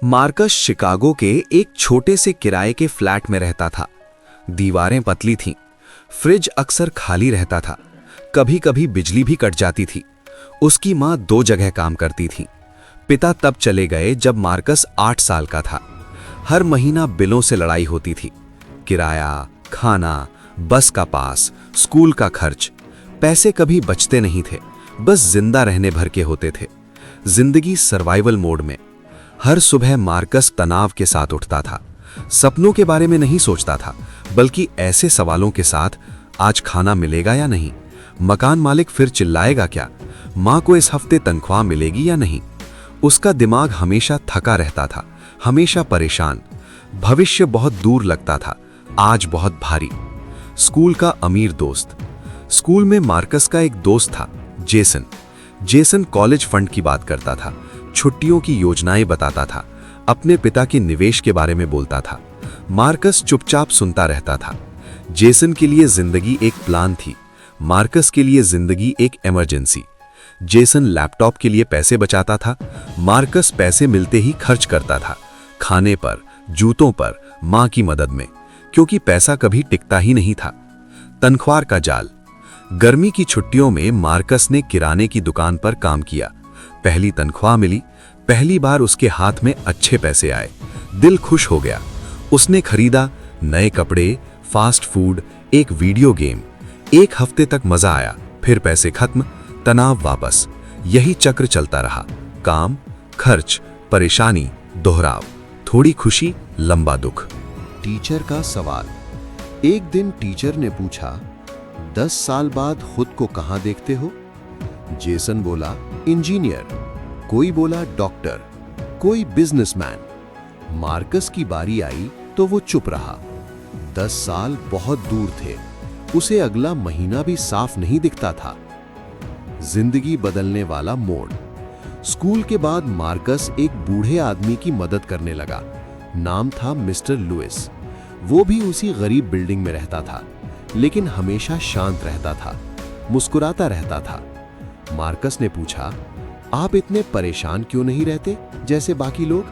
Marcus Chicago के एक छोटे से किराए के फ्लैट में रहता था। दीवारें पतली थीं, फ्रिज अक्सर खाली रहता था, कभी कभी बिजली भी कट जाती थी। उसकी माँ 2 जगह काम करती थी। पिता तब चले गए जब मार्कस 8 साल का था। हर महीना बिलों से लड़ाई होती थी। किराया, खाना, बस का पास, स्कूल का खर्च। पैसे कभी बचते नहीं थे, बस जिंदा रहने भर के होते थे। जिंदगी सर्वाइवल मोड में। हर सुबह मार्कस तनाव के साथ उठता था। सपनों के बारे में नहीं सोचता था, बल्कि ऐसे सवालों के साथ, आज खाना मिलेगा या नहीं, मकान मालिक फिर चिल्लाएगा क्या, माँ को इस हफ्ते तनख्वाह मिलेगी या नहीं। उसका दिमाग हमेशा थका रहता था, हमेशा परेशान। भविष्य बहुत दूर लगता था, आज बहुत भारी। स्कूल का अमीर दोस्त। स्कूल में मार्कस का एक दोस्त था, जेसन। जेसन कॉलेज फंड की बात करता था, छुट्टियों की योजनाएं बताता था, अपने पिता के निवेश के बारे में बोलता था। मार्कस चुपचाप सुनता रहता था। जेसन के लिए जिंदगी एक प्लान थी, मार्कस के लिए जिंदगी एक इमरजेंसी। जेसन लैपटॉप के लिए पैसे बचाता था, मार्कस पैसे मिलते ही खर्च करता था, खाने पर, जूतों पर, मां की मदद में, क्योंकि पैसा कभी टिकता ही नहीं था। तनख्वाह का जाल। गर्मी की छुट्टियों में मार्कस ने किराने की दुकान पर काम किया। पहली तनख्वाह मिली, पहली बार उसके हाथ में अच्छे पैसे आए। दिल खुश हो गया। उसने खरीदा नए कपड़े, फास्ट फूड, एक वीडियो गेम। 1 हफ्ते तक मजा आया, फिर पैसे खत्म, तनाव वापस। यही चक्र चलता रहा। काम, खर्च, परेशानी, दोहराव। थोड़ी खुशी, लंबा दुख। टीचर का सवाल। एक दिन टीचर ने पूछा, 10 साल बाद खुद को कहां देखते हो? जेसन बोला, इंजीनियर। कोई बोला डॉक्टर, कोई बिजनेसमैन। मार्कस की बारी आई तो वो चुप रहा। 10 साल बहुत दूर थे, उसे अगला महीना भी साफ नहीं दिखता था। जिंदगी बदलने वाला मोड़। स्कूल के बाद मार्कस एक बूढ़े आदमी की मदद करने लगा। नाम था मिस्टर लुइस। वो भी उसी गरीब बिल्डिंग में रहता था, लेकिन हमेशा शांत रहता था, मुस्कुराता रहता था। मार्कस ने पूछा, आप इतने परेशान क्यों नहीं रहते जैसे बाकी लोग?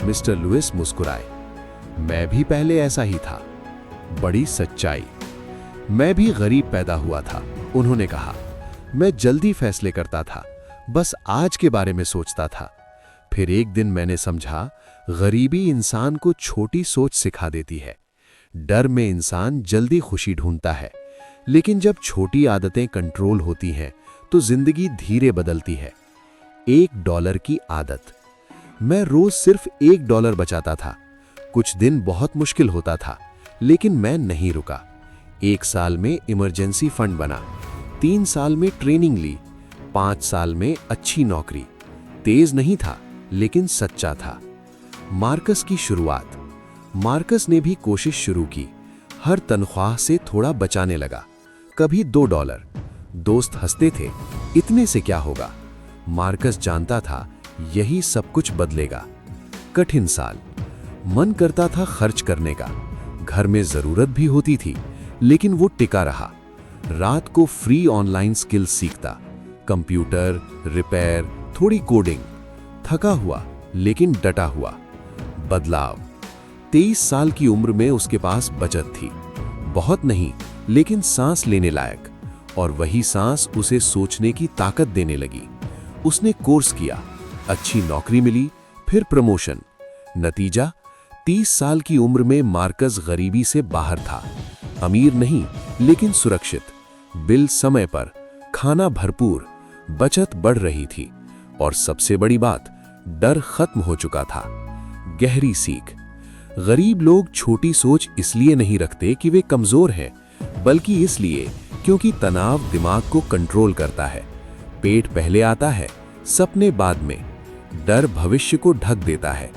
मिस्टर लुइस मुस्कुराए, मैं भी पहले ऐसा ही था। बड़ी सच्चाई। मैं भी गरीब पैदा हुआ था, उन्होंने कहा। मैं जल्दी फैसले करता था, बस आज के बारे में सोचता था। फिर एक दिन मैंने समझा, गरीबी इंसान को छोटी सोच सिखा देती है। डर में इंसान जल्दी खुशी ढूंढता है, लेकिन जब छोटी आदतें कंट्रोल होती हैं तो जिंदगी धीरे बदलती है। $1 की आदत। मैं रोज सिर्फ $1 बचाता था। कुछ दिन बहुत मुश्किल होता था, लेकिन मैं नहीं रुका। 1 साल में इमरजेंसी फंड बना, 3 साल में ट्रेनिंग ली, 5 साल में अच्छी नौकरी। तेज नहीं था, लेकिन सच्चा था। मार्कस की शुरुआत। मार्कस ने भी कोशिश शुरू की। हर तनख्वाह से थोड़ा बचाने लगा, कभी $2। दोस्त हंसते थे, इतने से क्या होगा। मार्कस जानता था यही सब कुछ बदलेगा। कठिन साल। मन करता था खर्च करने का, घर में जरूरत भी होती थी, लेकिन वो टिका रहा। रात को फ्री ऑनलाइन स्किल सीखता, कंप्यूटर, रिपेयर, थोड़ी कोडिंग। थका हुआ, लेकिन डटा हुआ। बदलाव। 23 साल की उम्र में उसके पास बचत थी, बहुत नहीं, लेकिन सांस लेने लायक। और वही सांस उसे सोचने की ताकत देने लगी। उसने कोर्स किया, अच्छी नौकरी मिली, फिर प्रमोशन। नतीजा, 30 साल की उम्र में मार्कस गरीबी से बाहर था। अमीर नहीं, लेकिन सुरक्षित। बिल समय पर, खाना भरपूर, बचत बढ़ रही थी। और सबसे बड़ी बात, डर खत्म हो चुका था। गहरी सीख। गरीब लोग छोटी सोच इसलिए नहीं रखते कि वे कमजोर हैं, बल्कि इसलिए क्योंकि तनाव दिमाग को कंट्रोल करता है। पेट पहले आता है, सपने बाद में। डर भविष्य को ढक देता है।